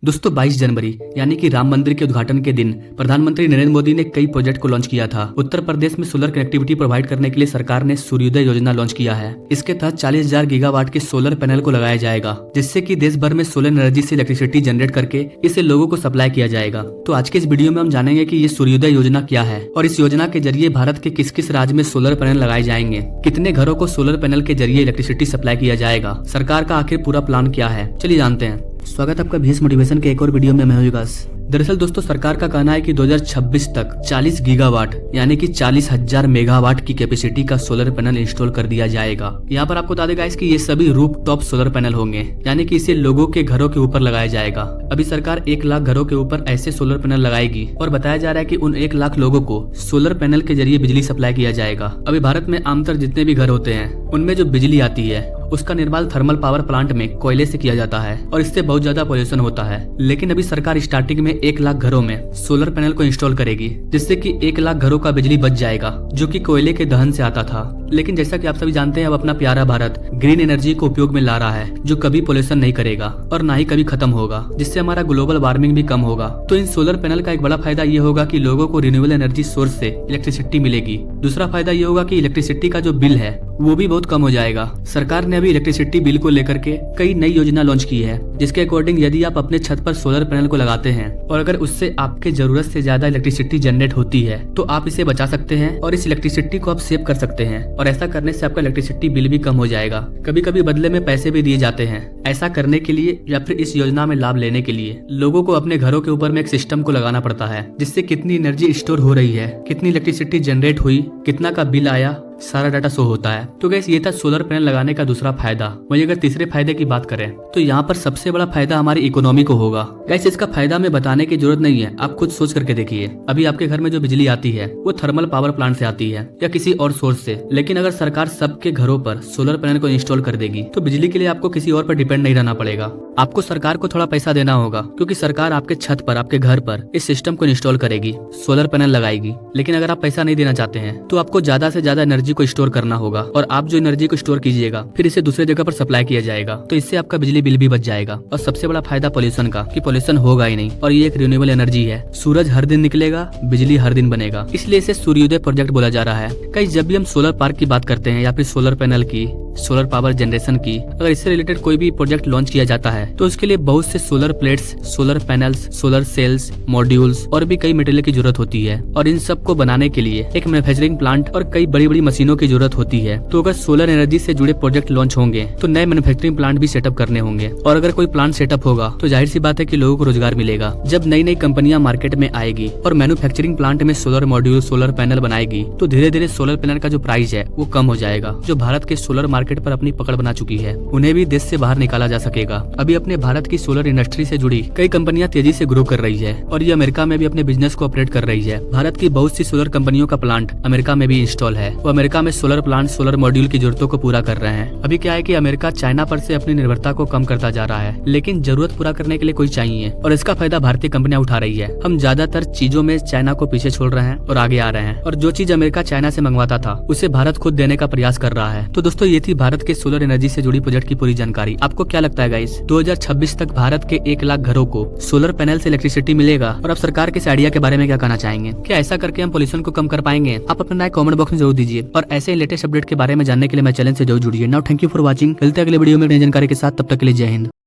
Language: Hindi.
दोस्तों 22 जनवरी यानी कि राम मंदिर के उद्घाटन के दिन प्रधानमंत्री नरेंद्र मोदी ने कई प्रोजेक्ट को लॉन्च किया था। उत्तर प्रदेश में सोलर कनेक्टिविटी प्रोवाइड करने के लिए सरकार ने सूर्योदय योजना लॉन्च किया है। इसके तहत 40,000 गीगावाट के सोलर पैनल को लगाया जाएगा, जिससे कि देश भर में सोलर एनर्जी से इलेक्ट्रिसिटी जनरेट करके इसे लोगों को सप्लाई किया जाएगा। तो आज के इस वीडियो में हम जानेंगे कि ये सूर्योदय योजना क्या है और इस योजना के जरिए भारत के किस किस राज्य में सोलर पैनल लगाए जाएंगे, कितने घरों को सोलर पैनल के जरिए इलेक्ट्रिसिटी सप्लाई किया जाएगा, सरकार का आखिर पूरा प्लान क्या है, चलिए जानते हैं। स्वागत है आपका VS मोटिवेशन के एक और वीडियो में। मैं हूं विकास। दरअसल दोस्तों सरकार का कहना है कि 2026 तक 40 गीगावाट यानी कि 40,000 मेगावाट की कैपेसिटी का सोलर पैनल इंस्टॉल कर दिया जाएगा। यहाँ पर आपको बता देगा कि ये सभी रूफटॉप सोलर पैनल होंगे, यानी कि इसे लोगों के घरों के ऊपर लगाया जाएगा। अभी सरकार 1 लाख घरों के ऊपर ऐसे सोलर पैनल लगाएगी और बताया जा रहा है कि उन 1 लाख लोगों को सोलर पैनल के जरिए बिजली सप्लाई किया जाएगा। अभी भारत में आमतौर जितने भी घर होते हैं उनमें जो बिजली आती है उसका निर्माण थर्मल पावर प्लांट में कोयले से किया जाता है और इससे बहुत ज्यादा पोल्यूशन होता है। लेकिन अभी सरकार स्टार्टिंग में 1 लाख घरों में सोलर पैनल को इंस्टॉल करेगी, जिससे कि 1 लाख घरों का बिजली बच जाएगा जो कि कोयले के दहन से आता था। लेकिन जैसा कि आप सभी जानते हैं, अब अपना प्यारा भारत ग्रीन एनर्जी को उपयोग में ला रहा है, जो कभी पोल्यूशन नहीं करेगा और ना ही कभी खत्म होगा, जिससे हमारा ग्लोबल वार्मिंग भी कम होगा। तो इन सोलर पैनल का एक बड़ा फायदा ये होगा कि लोगों को रिन्यूएबल एनर्जी सोर्स से इलेक्ट्रिसिटी मिलेगी। दूसरा फायदा ये होगा कि इलेक्ट्रिसिटी का जो बिल है वो भी बहुत कम हो जाएगा। सरकार ने अभी इलेक्ट्रिसिटी बिल को लेकर के कई नई योजना लॉन्च की है, जिसके अकॉर्डिंग यदि आप अपने छत पर सोलर पैनल को लगाते हैं और अगर उससे आपके जरूरत से ज्यादा इलेक्ट्रिसिटी जनरेट होती है तो आप इसे बचा सकते हैं और इस इलेक्ट्रिसिटी को आप सेव कर सकते हैं। और ऐसा करने से आपका इलेक्ट्रिसिटी बिल भी कम हो जाएगा। कभी कभी बदले में पैसे भी दिए जाते हैं। ऐसा करने के लिए या फिर इस योजना में लाभ लेने के लिए लोगों को अपने घरों के ऊपर में एक सिस्टम को लगाना पड़ता है, जिससे कितनी एनर्जी स्टोर हो रही है, कितनी इलेक्ट्रिसिटी जनरेट हुई, कितना का बिल आया, सारा डाटा शो होता है। तो गैस ये था सोलर पैनल लगाने का दूसरा फायदा। वहीं अगर तीसरे फायदे की बात करें तो यहाँ पर सबसे बड़ा फायदा हमारी इकोनॉमी को होगा। गैस इसका फायदा में बताने की जरूरत नहीं है, आप खुद सोच करके देखिए। अभी आपके घर में जो बिजली आती है वो थर्मल पावर प्लांट से आती है या किसी और सोर्स से, लेकिन अगर सरकार सबके घरों पर सोलर पैनल को इंस्टॉल कर देगी तो बिजली के लिए आपको किसी और पर डिपेंड नहीं रहना पड़ेगा। आपको सरकार को थोड़ा पैसा देना होगा, क्योंकि सरकार आपके छत पर, आपके घर पर इस सिस्टम को इंस्टॉल करेगी, सोलर पैनल लगाएगी। लेकिन अगर आप पैसा नहीं देना चाहते हैं तो आपको ज्यादा से ज्यादा एनर्जी को स्टोर करना होगा और आप जो एनर्जी को स्टोर कीजिएगा फिर इसे दूसरे जगह पर सप्लाई किया जाएगा। तो इससे आपका बिजली बिल भी बच जाएगा। और सबसे बड़ा फायदा पोल्यूशन का, कि पोल्यूशन होगा ही नहीं और ये एक रिन्यूएबल एनर्जी है। सूरज हर दिन निकलेगा, बिजली हर दिन बनेगा, इसलिए इसे सूर्योदय प्रोजेक्ट बोला जा रहा है। कई जब भी हम सोलर पार्क की बात करते हैं या फिर सोलर पैनल की, सोलर पावर जनरेशन की, अगर इससे रिलेटेड कोई भी प्रोजेक्ट लॉन्च किया जाता है तो उसके लिए बहुत से solar plates, solar panels, solar cells, modules और भी कई मटेरियल की जरूरत होती है। और इन सब को बनाने के लिए एक मैन्युफैक्चरिंग प्लांट और कई बड़ी बड़ी मशीनों की जरूरत होती है। तो अगर सोलर एनर्जी से जुड़े प्रोजेक्ट लॉन्च होंगे तो नए मैन्युफैक्चरिंग प्लांट भी सेटअप करने होंगे। और अगर कोई प्लांट सेटअप होगा तो जाहिर सी बात है कि लोगों को रोजगार मिलेगा। जब नई नई कंपनियां मार्केट में आएगी और मैन्युफैक्चरिंग प्लांट में सोलर मॉड्यूल, सोलर पैनल बनाएगी तो धीरे धीरे सोलर पैनल का जो प्राइस है वो कम हो जाएगा। जो भारत के सोलर मार्केट पर अपनी पकड़ बना चुकी है उन्हें भी देश से बाहर निकाला जा सकेगा। अभी अपने भारत की सोलर इंडस्ट्री से जुड़ी कई कंपनियां तेजी से ग्रो कर रही है और ये अमेरिका में भी अपने बिजनेस को ऑपरेट कर रही है। भारत की बहुत सी सोलर कंपनियों का प्लांट अमेरिका में भी इंस्टॉल है। वो अमेरिका में सोलर प्लांट, सोलर मॉड्यूल की जरूरतों को पूरा कर रहे हैं। अभी क्या है कि अमेरिका चाइना पर से अपनी निर्भरता को कम करता जा रहा है, लेकिन जरूरत पूरा करने के लिए कोई चाहिए और इसका फायदा भारतीय कंपनियां उठा रही है। हम ज्यादातर चीजों में चाइना को पीछे छोड़ रहे हैं और आगे आ रहे हैं और जो चीज अमेरिका चाइना से मंगवाता था उसे भारत खुद देने का प्रयास कर रहा है। तो दोस्तों ये थी भारत के सोलर एनर्जी से जुड़ी प्रोजेक्ट की पूरी जानकारी। आपको क्या लगता है गाइस, 2026 तक भारत के 1 लाख घरों को सोलर पैनल से इलेक्ट्रिसिटी मिलेगा? और आप सरकार के इस आइडिया के बारे में क्या कहना चाहेंगे? क्या ऐसा करके हम पोल्यूशन को कम कर पाएंगे? आप अपना राय कमेंट बॉक्स में जरूर दीजिए और ऐसे लेटेस्ट अपडेट के बारे में जानने के लिए मैं चैनल से जरूर जुड़िए। Now thank you for watching. मिलते हैं अगले वीडियो में नई जानकारी के साथ, तब तक के लिए जय हिंद।